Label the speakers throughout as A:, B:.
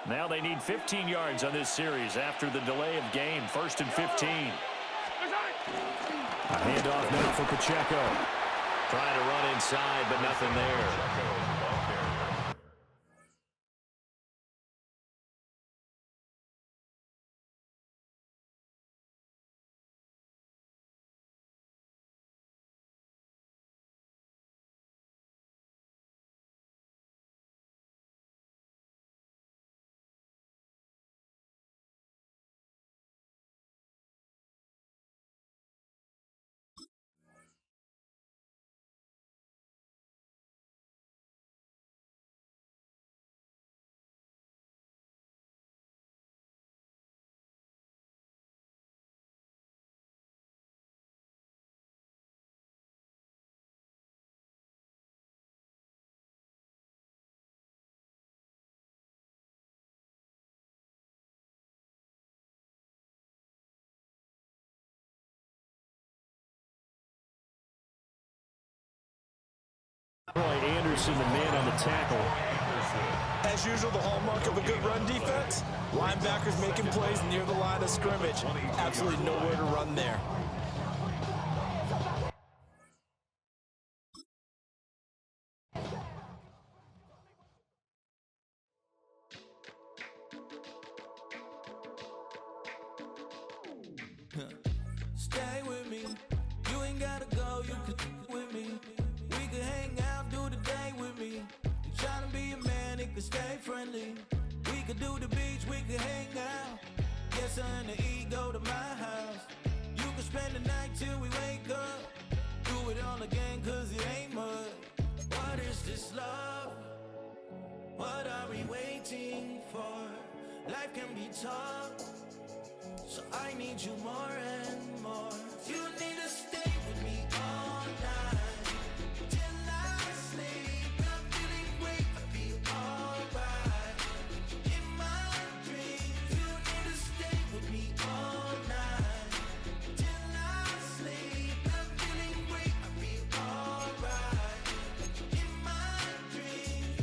A: Now they need 15 yards on this series after the delay of game. 1st and 15. A handoff now for Pacheco.
B: Trying to run inside, but nothing there.
A: Anderson, the man on the tackle.
C: As usual, the hallmark of a good run defense, linebackers making plays near the line of scrimmage. Absolutely nowhere to run there.
D: Stay with me. You ain't gotta go, you can with me. We can hang out, do the day with me. You tryna be a man, it can stay friendly. We could do the beach, we can hang out. Yes, and the E go to my house. You can spend the night till we wake up. Do it all again, cause it ain't mud. What is this love? What are we waiting for? Life can be tough, so I need you more and more. You need to stay with me all night till I sleep. I'm feeling great, I feel alright. In my dreams, you need to stay with me all night till I sleep. I'm feeling great, I feel alright. In my dreams.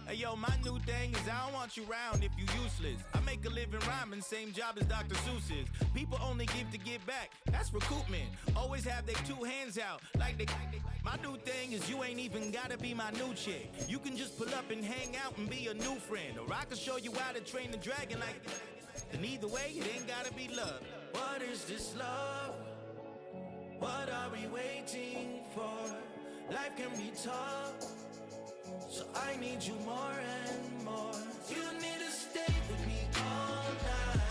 D: Hey yo, my new thing is I don't want you round if you useless. I make a living rhyming, same job as Dr. Seuss's. People only give to give back, that's recoupment. Always have their two hands out, like they. My new thing is you ain't even gotta be my new chick. You can just pull up and hang out and be a new friend. Or I can show you how to train the dragon like. And either way, it ain't gotta be love. What is this love? What are we waiting for? Life can be tough, so I need you more and more. You need to stay with me all night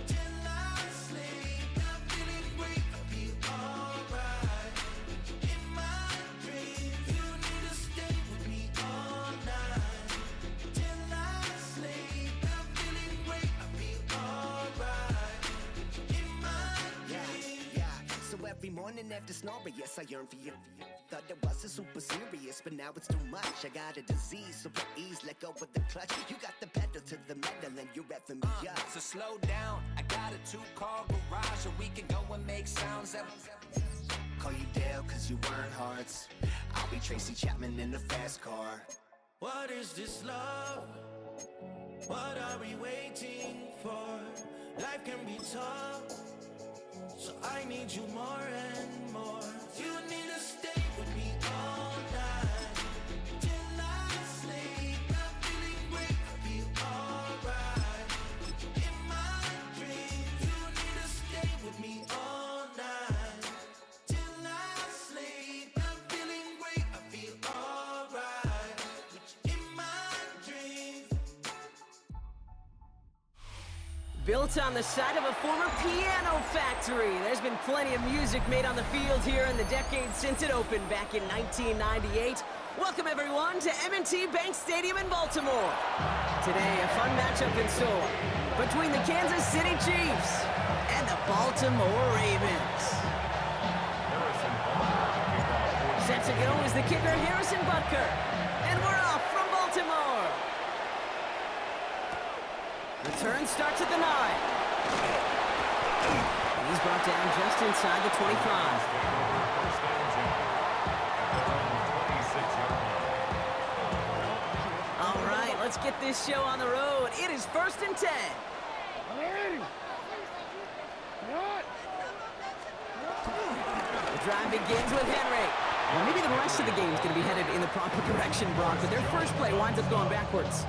D: till I sleep. I'm feeling great, I feel alright. In my dreams, you need to stay with me all night till I sleep. I'm feeling great, I feel alright. In my dreams.
E: Yeah. So every morning after snoring, yes, I yearn for you. Thought that wasn't super serious, but now it's too much. I got a disease, so please let go with the clutch. You got the pedal to the metal and you're reffing me up.
F: So slow down, I got a 2-car garage, or we can go and make sounds that.
E: Call you Dale, cause you weren't hearts. I'll be Tracy Chapman in the fast car.
D: What is this love? What are we waiting for? Life can be tough, so I need you more and more. You need to stay with me all night till I sleep. I'm feeling great, I feel alright. In my dreams, you need to stay with me all night till I sleep. I'm feeling great, I feel alright. In my dreams.
G: Built on the side of a former piano factory, there's been plenty of music made on the field here in the decade since it opened back in 1998. Welcome everyone to M&T Bank Stadium in Baltimore. Today, a fun matchup in store between the Kansas City Chiefs and the Baltimore Ravens. Set to go is the kicker, Harrison Butker. And we're off from Baltimore. Return starts at the 9. And he's brought down just inside the 25. All right, let's let's get this show on the road. It is 1st and 10. The drive begins with Henry. Well, maybe the rest of the game is going to be headed in the proper direction, Brock, but their first play winds up going backwards.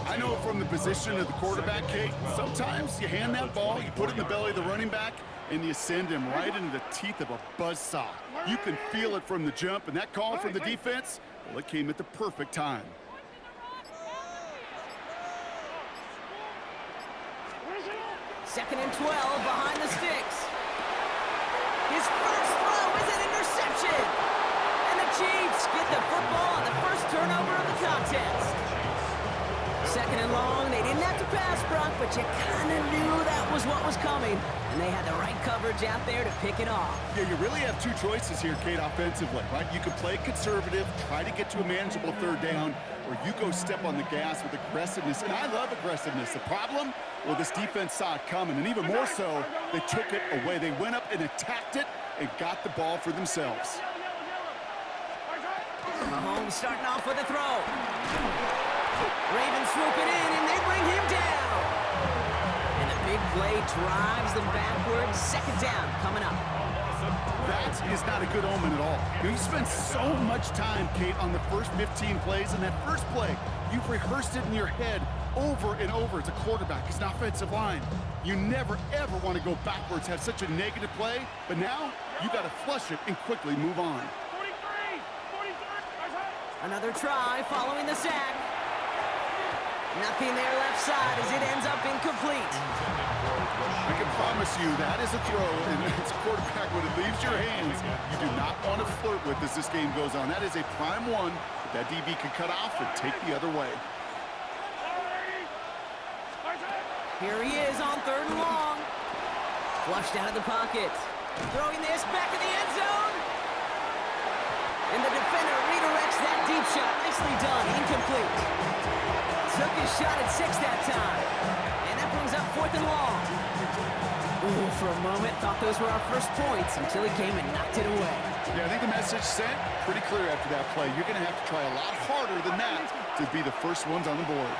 H: I know from the position of the quarterback, Kate, sometimes you hand that ball, you put it in the belly of the running back, and you send him right into the teeth of a buzzsaw. You can feel it from the jump, and that call from the defense, well, it came at the perfect time.
G: Second and 12 behind the sticks. His first throw is an interception. And the Chiefs get the football on the first turnover of the contest. Second and long, they didn't have to pass, Brock, but you kind of knew that was what was coming. And they had the right coverage out there to pick it off.
H: Yeah, you really have two choices here, Kate, offensively, right? You can play conservative, try to get to a manageable third down, or you go step on the gas with aggressiveness. And I love aggressiveness. The problem, well, this defense saw it coming, and even more so, they took it away. They went up and attacked it and got the ball for themselves.
G: Mahomes starting off with a throw. Ravens swoop it in, and they bring him down. And the big play drives them backwards. Second down coming up.
H: That is not a good omen at all. You spend so much time, Kate, on the first 15 plays, and that first play, you've rehearsed it in your head over and over as a quarterback, as an offensive line. You never, ever want to go backwards, have such a negative play, but now you got to flush it and quickly move on.
G: Another try following the sack. Nothing there left side as it ends up incomplete.
H: I can promise you that is a throw, and as a quarterback, when it leaves your hands, you do not want to flirt with as this game goes on. That is a prime one that DB can cut off and take the other way.
G: Here he is on 3rd and long. Flushed out of the pocket. Throwing this back in the end zone. And the defender redirects that deep shot. Nicely done. Incomplete. Took his shot at 6 that time. And that brings up 4th and long. Ooh, for a moment, thought those were our first points until he came and knocked it away.
H: Yeah, I think the message sent pretty clear after that play. You're going to have to try a lot harder than that to be the first ones on the board.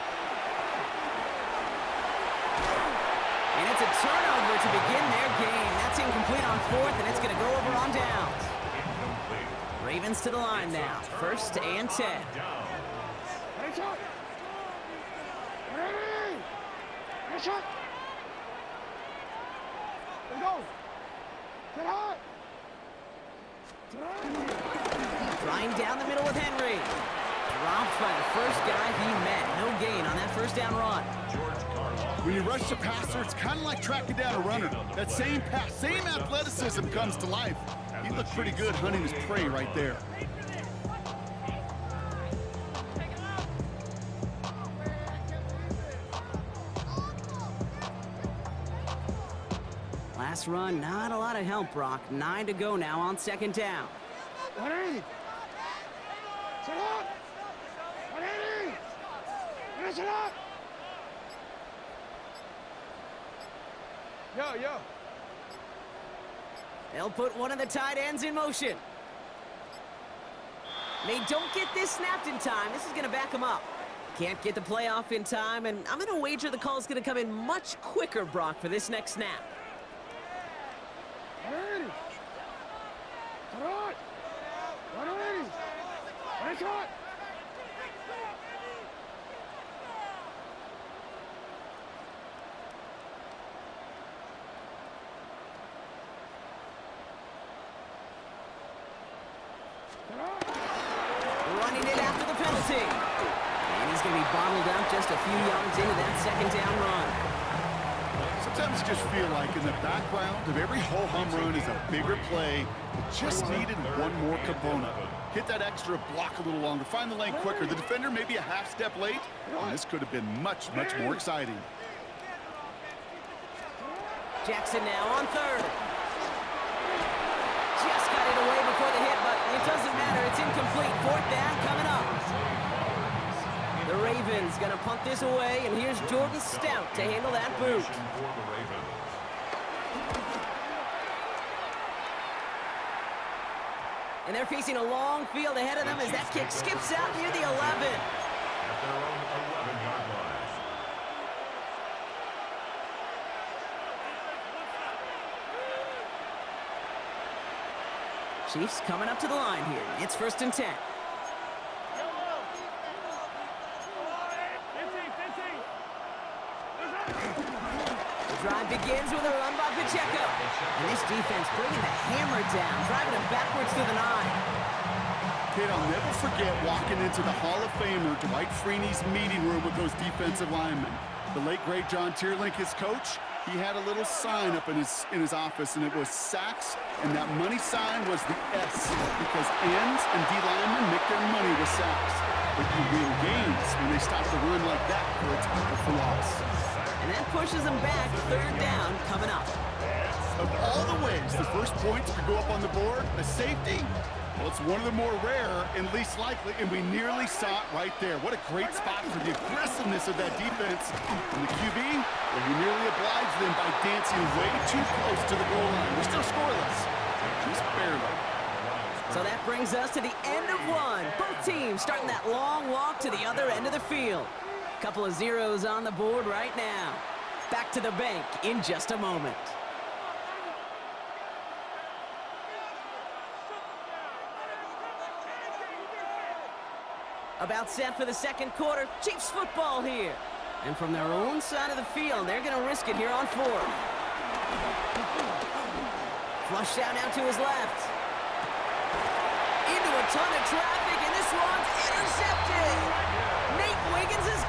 G: And it's a turnover to begin their game. That's incomplete on 4th, and it's going to go over on downs. Ravens to the line now. 1st and 10. Flying down the middle with Henry. Dropped by the first guy he met. No gain on that first down run.
H: When you rush the passer, it's kind of like tracking down a runner. That same pass, same athleticism comes to life. He looked pretty good hunting his prey right there.
G: Last run, not a lot of help, Brock. 9 to go now on 2nd down. They'll put one of the tight ends in motion. They don't get this snapped in time. This is going to back them up. Can't get the play off in time, and I'm going to wager the call is going to come in much quicker, Brock, for this next snap. Running it after the penalty. And he's going to be bottled up just a few yards into that 2nd down run.
H: Sometimes you just feel like in the background of every ho-hum run is a bigger play that just needed one more component. Hit that extra block a little longer, find the lane quicker. The defender maybe a half step late, and this could have been much, much more exciting.
G: Jackson now on 3rd. Just got it away before the hit, but it doesn't matter. It's incomplete. 4th down coming up. The Ravens going to punt this away, and here's Jordan Stout to handle that boot. And they're facing a long field ahead of them as that kick skips out near the 11.
I: at their own 11-yard line.
G: Chiefs coming up to the line here. It's 1st and 10. The drive begins with a run by Pacheco. And this defense bringing the hammer down, driving him backwards through the 9.
H: Kid, I'll never forget walking into the Hall of Famer Dwight Freeney's meeting room with those defensive linemen. The late, great John Tierlink, his coach, he had a little sign up in his office, and it was sacks, and that money sign was the S, because ends and D linemen make their money with sacks. But you win games when they stop the run like that for a tackle for loss.
G: And that pushes them back. 3rd down coming up.
H: Of all the ways the first points could go up on the board, a safety, well, it's one of the more rare and least likely, and we nearly saw it right there. What a great spot for the aggressiveness of that defense. And the QB, well, he nearly obliged them by dancing way too close to the goal line. We're still scoreless, just barely.
G: So that brings us to the end of one. Both teams starting that long walk to the other end of the field. Couple of zeros on the board right now. Back to the bank in just a moment. About set for the 2nd quarter. Chiefs football here. And from their own side of the field, they're going to risk it here on 4th. Flush out now to his left. Into a ton of traffic, and this one's intercepted. Nate Wiggins is...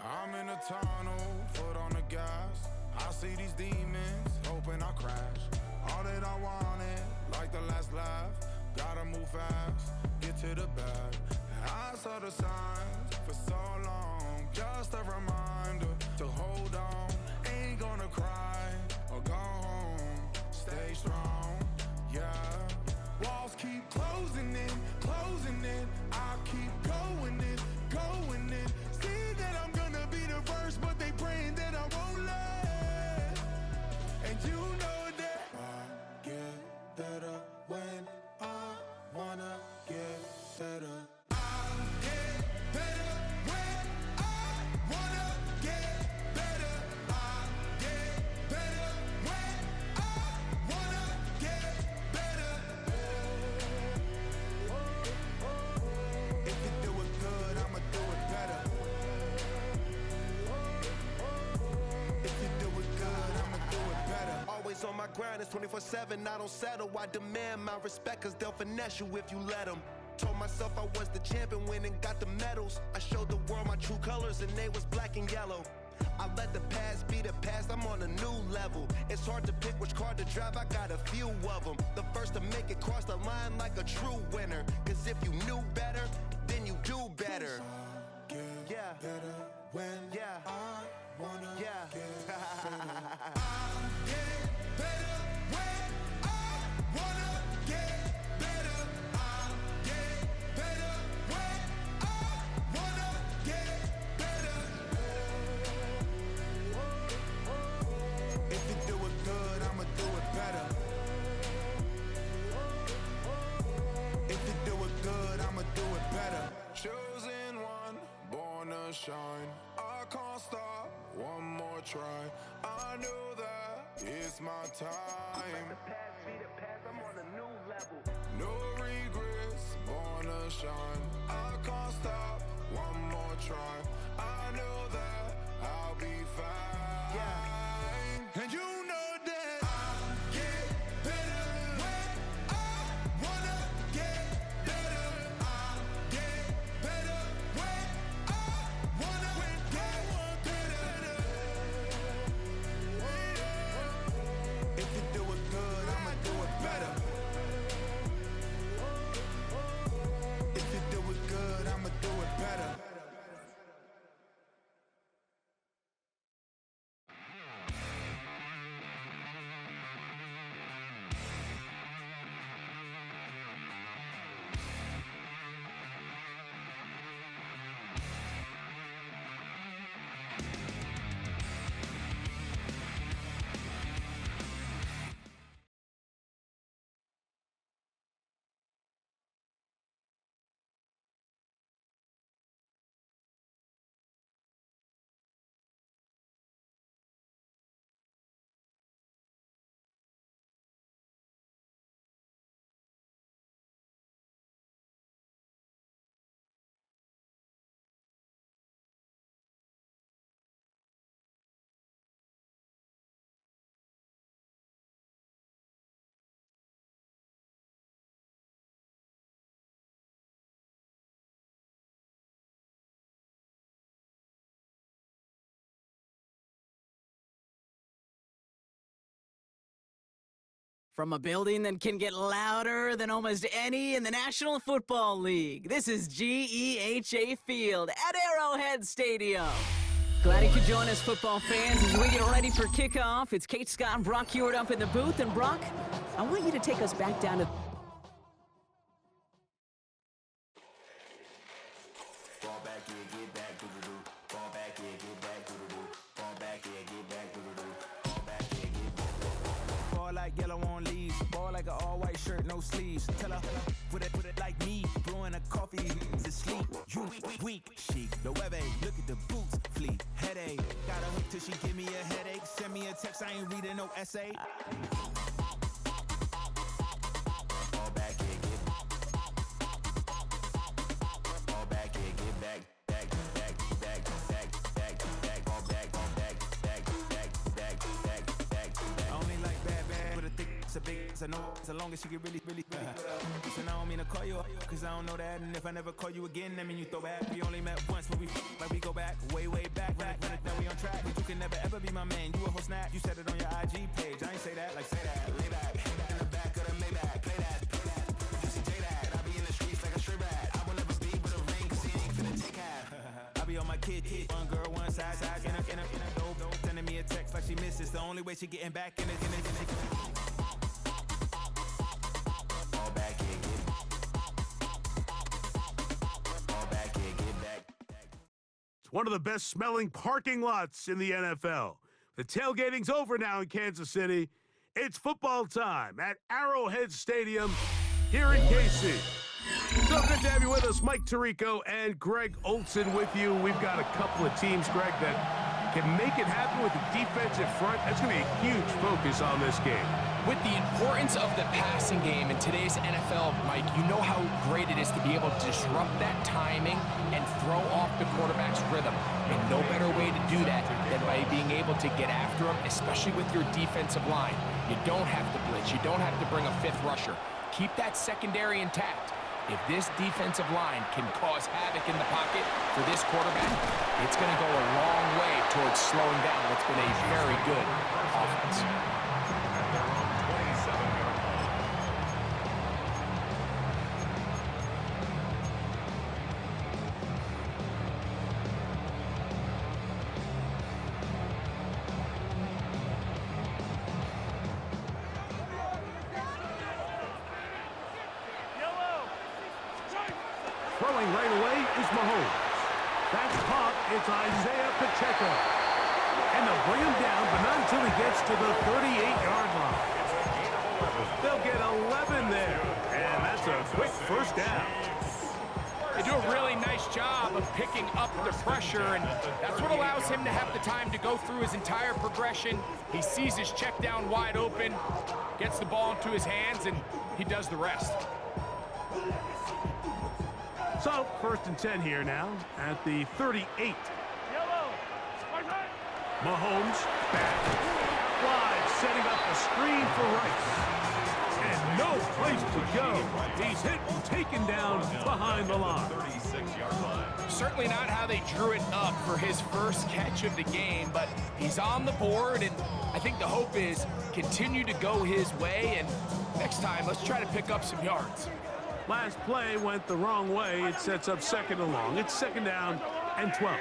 J: I'm in a tunnel, foot on the gas. I see these demons, hoping I crash. All that I wanted, like the last laugh. Gotta move fast, get to the bag. I saw the signs for so long. Just a reminder to hold on. Ain't gonna cry or go home. Stay strong, yeah. Walls keep closing in, closing in. I keep going in, going in. See that I'm gonna be the first, but they praying that I won't let. And you know that I get better when I wanna get better. I get better when I wanna get better. I get better when I wanna get better. If you do it good, I'ma do it better. If you do it good, I'ma do it better. Always on my grind, it's 24/7, I don't settle. I demand my respect, cause they'll finesse you if you let them. Told myself I was the champion, went and got the medals. I showed the world my true colors, and they was black and yellow. I let the past be the past, I'm on a new level. It's hard to pick which car to drive, I got a few of them. The first to make it cross the line like a true winner. Cause if you knew better, then you do better. Yeah, better when I wanna get better. I get better when I wanna get better. I get better when I wanna get better. If you do it good, I'ma do it better. If you do it good, I'ma do it better. Chosen one, born to shine. I can't stop, one more try. I know that it's my time. Let the past be the past, I'm on a new level. No regrets, born to shine. I can't stop, one more try. I know that I'll be fine. Yeah. And you
G: From a building that can get louder than almost any in the National Football League, this is GEHA Field at Arrowhead Stadium. Glad you could join us, football fans, as we get ready for kickoff. It's Kate Scott and Brock Hewitt up in the booth. And Brock, I want you to take us back down to...
D: Ball back, yeah, get back, doo-doo-doo. Ball back, yeah, get back, doo-doo-doo. Ball back, yeah, get back, doo-doo-doo. Ball back, yeah, get back. Ball like yellow on leaves. Ball like an all-white shirt, no sleeves. Tell her, put it like me. Blowing a coffee to sleep. You weak, chic. The webby, look at the boots, fleet. Headache. Got a hook till she give me a headache. Send me a text, I ain't reading no essay. Ball back, yeah, get back. Ball back, yeah, get back. I know as long as you get really Listen, I don't mean to call you up, cause I don't know that. And if I never call you again, that mean you throw back. We only met once, but we go back, way back. Run it, now we on track. But you can never ever be my man. You a whole snap, you said it on your IG page. I ain't say that, like say that. Lay back, in the back of the Maybach. Play that. You see J that, I be in the streets like a stray rat. I will never be with a ring, cause he ain't finna take half. I be on my kid, one girl, one side, in a dope. Sending me a text like she misses. The only way she getting back in it.
K: One of the best smelling parking lots in the NFL. The tailgating's over now in Kansas City. It's football time at Arrowhead Stadium here in KC. So good to have you with us. Mike Tirico and Greg Olson with you. We've got a couple of teams, Greg, that can make it happen with the defensive front. That's going to be a huge focus on this game.
L: With the importance of the passing game in today's NFL, Mike, you know how great it is to be able to disrupt that timing and throw off the quarterback's rhythm. And no better way to do that than by being able to get after him, especially with your defensive line. You don't have to blitz. You don't have to bring a fifth rusher. Keep that secondary intact. If this defensive line can cause havoc in the pocket for this quarterback, it's going to go a long way towards slowing down what's been a very good offense.
K: Throwing right away is Mahomes. That's caught. It's Isaiah Pacheco. And they'll bring him down, but not until he gets to the 38-yard line. They'll get 11 there, and that's a quick first down.
L: They do a really nice job of picking up the pressure, and that's what allows him to have the time to go through his entire progression. He sees his check down wide open, gets the ball into his hands, and he does the rest.
K: So, 1st and 10 here now at the 38. Mahomes back wide, setting up a screen for Rice. And no place to go. He's hit and taken down behind the line.
L: Certainly not how they drew it up for his first catch of the game, but he's on the board, and I think the hope is continue to go his way, and next time, let's try to pick up some yards.
K: Last play went the wrong way. It sets up 2nd and long. It's 2nd down and 12.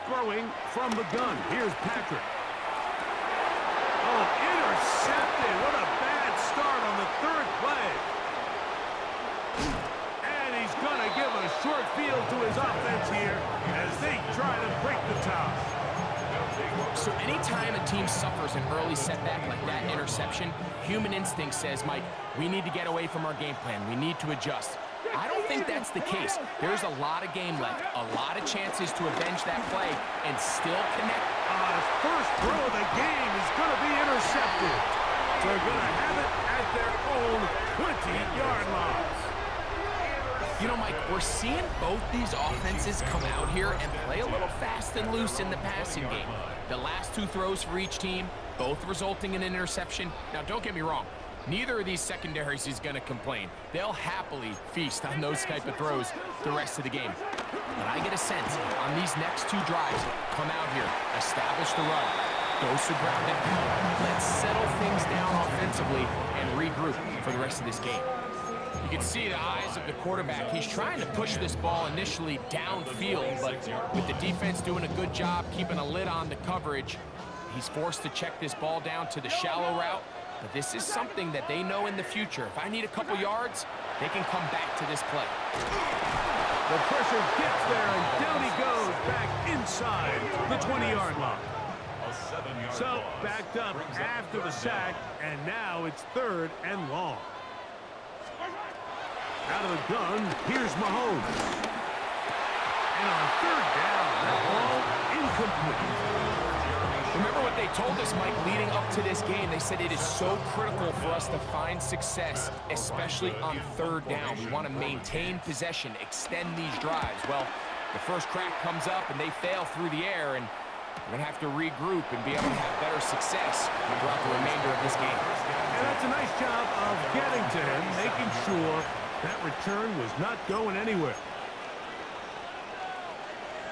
K: Throwing from the gun. Here's Patrick. Oh, intercepted. What a bad start on the 3rd play. And he's going to give a short field to his offense here as they try to break the top.
L: So anytime a team suffers an early setback like that interception, human instinct says, Mike, we need to get away from our game plan. We need to adjust. I don't think that's the case. There's a lot of game left, a lot of chances to avenge that play and still connect.
K: First throw of the game is going to be intercepted. They're going to have it at their own 20-yard line.
L: You know, Mike, we're seeing both these offenses come out here and play a little fast and loose in the passing game. The last 2 throws for each team, both resulting in an interception. Now, don't get me wrong. Neither of these secondaries is going to complain. They'll happily feast on those type of throws the rest of the game. But I get a sense on these next 2 drives, come out here, establish the run, goes to ground and pound. Let's settle things down offensively and regroup for the rest of this game. You can see the eyes of the quarterback. He's trying to push this ball initially downfield, but with the defense doing a good job keeping a lid on the coverage, he's forced to check this ball down to the shallow route. But this is something that they know in the future. If I need a couple yards, they can come back to this play.
K: The pressure gets there, and down he goes back inside the 20-yard line. So, backed up after the sack, and now it's 3rd and long. Out of the gun, here's Mahomes. And on 3rd down, that ball incomplete.
L: Remember what they told us, Mike, leading up to this game? They said it is so critical for us to find success, especially on 3rd down. We want to maintain possession, extend these drives. Well, the first crack comes up, and they fail through the air, and we're going to have to regroup and be able to have better success throughout the remainder of this game.
K: And that's a nice job of getting to him, making sure that return was not going anywhere.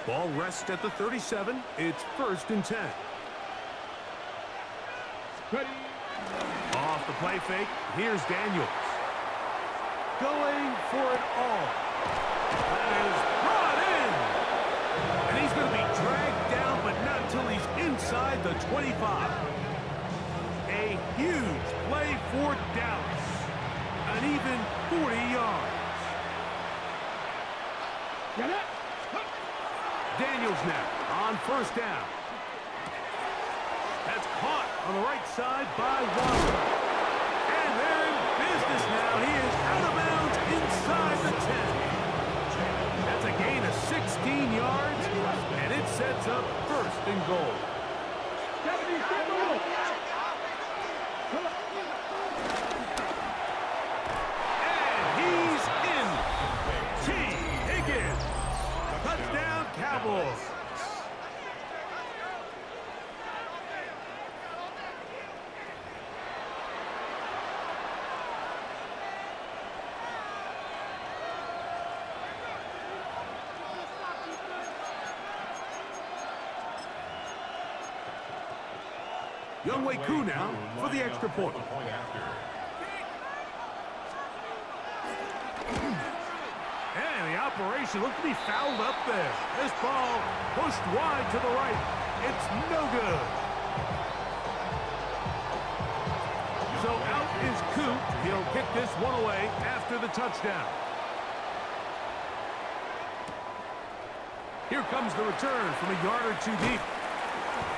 K: Ball rests at the 37. It's 1st and 10. Ready. Off the play fake, here's Daniels. Going for it all. That is brought in. And he's going to be dragged down, but not until he's inside the 25. A huge play for Dallas. An even 40 yards. Daniels now on 1st down. That's caught on the right side by Waller. And they're in business now. He is out of bounds inside the 10. That's a gain of 16 yards, and it sets up 1st and goal. And he's in. T. Higgins. Touchdown, Cowboys. Younghoe Koo now for the extra point. And the operation looked to be fouled up there. This ball pushed wide to the right. It's no good. So out is Koo. He'll kick this one away after the touchdown. Here comes the return from a yard or 2 deep.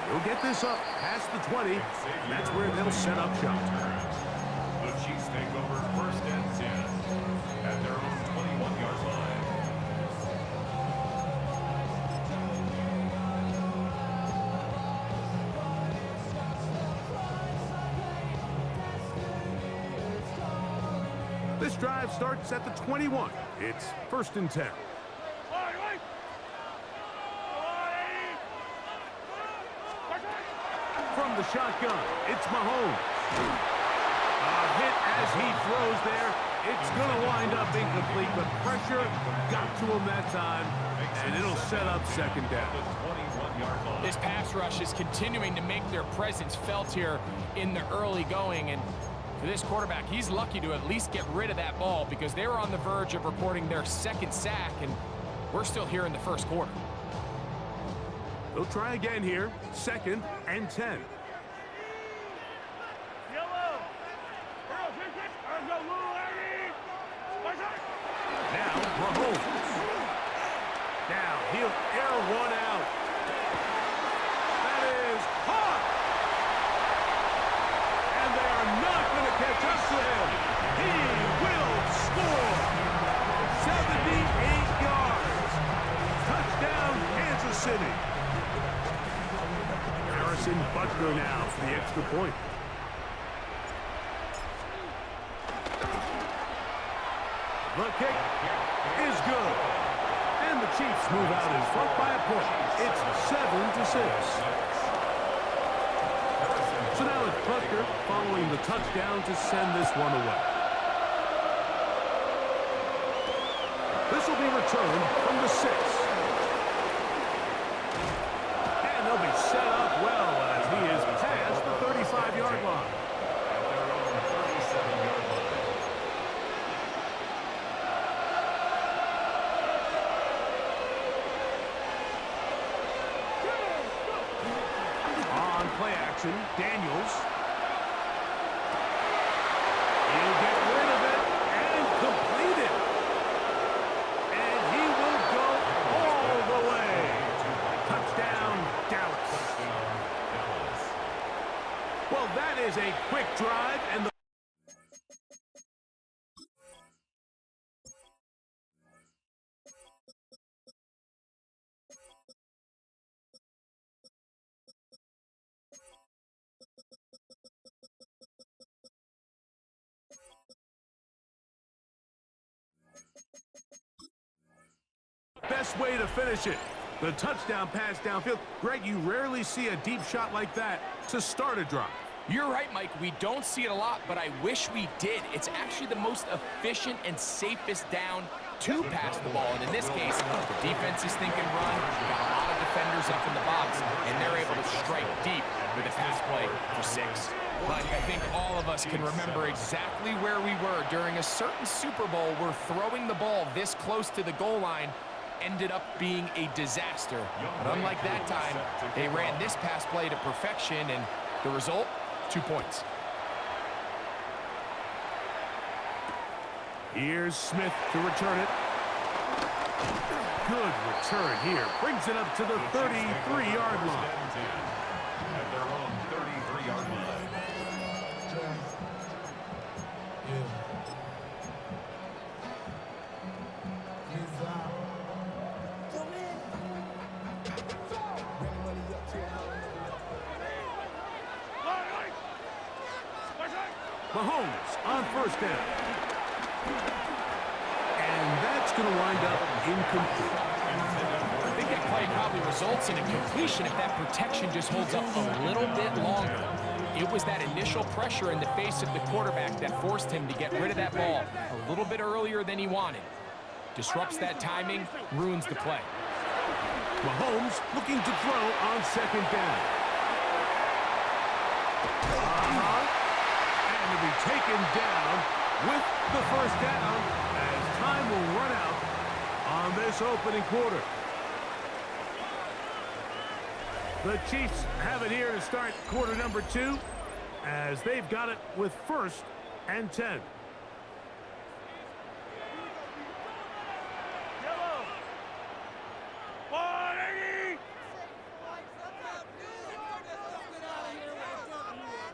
K: He'll get this up past the 20, and that's where they'll set up shop.
I: The Chiefs take over 1st and 10 at their own 21-yard line.
K: This drive starts at the 21. It's 1st and 10. From the shotgun, it's Mahomes. A hit as he throws there. It's going to wind up incomplete, but pressure got to him that time, and it'll set up 2nd down.
L: This pass rush is continuing to make their presence felt here in the early going, and for this quarterback, he's lucky to at least get rid of that ball because they were on the verge of reporting their 2nd sack, and we're still here in the 1st quarter.
K: They'll try again here, 2nd and 10. Now, Mahomes. Now, he'll air one out. That is caught. And they are not going to catch up to him. He will score. 78 yards. Touchdown, Kansas City. Harrison Butker now for the extra point. The kick is good. And the Chiefs move out in front by a point. It's 7-6. So now it's Butker following the touchdown to send this one away. This will be returned from the 6. And they'll be set up well as he is play action. Daniels. He'll get rid of it and complete it. And he will go all the way. Touchdown, Dallas. Well, that is a quick drive, and the best way to finish it. The touchdown pass downfield. Greg, you rarely see a deep shot like that to start a drive.
L: You're right, Mike. We don't see it a lot, but I wish we did. It's actually the most efficient and safest down to pass the ball. And in this case, the defense is thinking run, got a lot of defenders up in the box, and they're able to strike deep with a pass play for 6. But I think all of us can remember exactly where we were during a certain Super Bowl where throwing the ball this close to the goal line ended up being a disaster. But unlike that time, they ran this pass play to perfection, and the result, 2 points.
K: Here's Smith to return it. Good return here. Brings it up to the 33-yard line.
I: At their own 33-yard line.
K: Mahomes on first down. And that's going to wind up incomplete.
L: I think that play probably results in a completion if that protection just holds up a little bit longer. It was that initial pressure in the face of the quarterback that forced him to get rid of that ball a little bit earlier than he wanted. Disrupts that timing, ruins the play.
K: Mahomes looking to throw on second down. And to be taken down with the first down as time will run out on this opening quarter. The Chiefs have it here to start quarter number 2 as they've got it with 1st and 10.